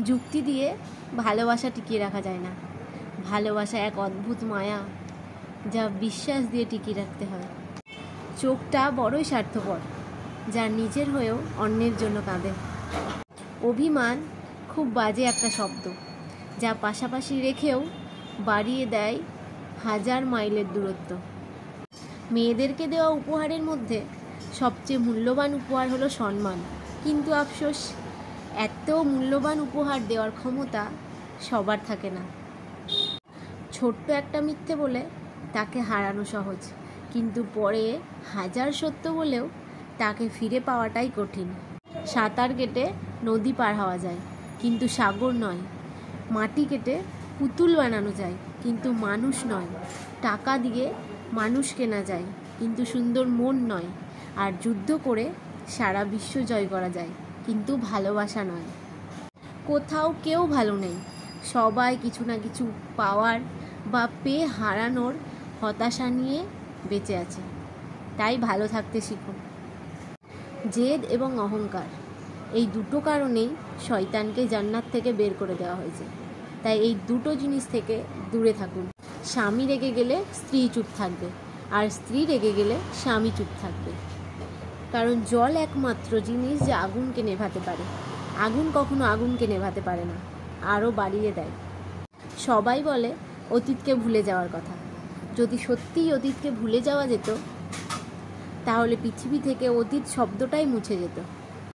যুক্তি দিয়ে ভালোবাসা টিকিয়ে রাখা যায় না। ভালোবাসা এক অদ্ভুত মায়া, যা বিশ্বাস দিয়ে টিকিয়ে রাখতে হয়। চোখটা বড়ই স্বার্থপর, যা নিজের হয়েও অন্যের জন্য কাঁদে। অভিমান খুব বাজে একটা শব্দ, যা পাশাপাশি রেখেও বাড়িয়ে দেয় হাজার মাইলের দূরত্ব। মেয়েদেরকে দেওয়া উপহারের মধ্যে সবচেয়ে মূল্যবান উপহার হলো সম্মান, কিন্তু আফসোস, এত মূল্যবান উপহার দেওয়ার ক্ষমতা সবার থাকে না। ছোট্ট একটা মিথ্যে বলে তাকে হারানো সহজ, কিন্তু পরে হাজার সত্য বলেও তাকে ফিরে পাওয়াটাই কঠিন। সাঁতার কেটে নদী পার হওয়া যায়, কিন্তু সাগর নয়। মাটি কেটে পুতুল বানানো যায়, কিন্তু মানুষ নয়। টাকা দিয়ে মানুষ কেনা যায়, কিন্তু সুন্দর মন নয়। আর যুদ্ধ করে সারা বিশ্ব জয় করা যায়, কিন্তু ভালোবাসা নয়। কোথাও কেউ ভালো নেই, সবাই কিছু না কিছু পাওয়ার বা পেয়ে হারানোর হতাশা নিয়ে বেঁচে আছে। তাই ভালো থাকতে শিখুন। জেদ এবং অহংকার, এই দুটো কারণেই শয়তানকে জান্নাত থেকে বের করে দেওয়া হয়েছে। তাই এই দুটো জিনিস থেকে দূরে থাকুন। স্বামী রেগে গেলে স্ত্রী চুপ থাকবে, আর স্ত্রী রেগে গেলে স্বামী চুপ থাকবে। কারণ জল একমাত্র জিনিস যা আগুনকে নেভাতে পারে। আগুন কখনো আগুনকে নেভাতে পারে না, আরও বাড়িয়ে দেয়। সবাই বলে অতীতকে ভুলে যাওয়ার কথা। যদি সত্যিই অতীতকে ভুলে যাওয়া যেত, তাহলে পৃথিবী থেকে অতীত শব্দটাই মুছে যেত।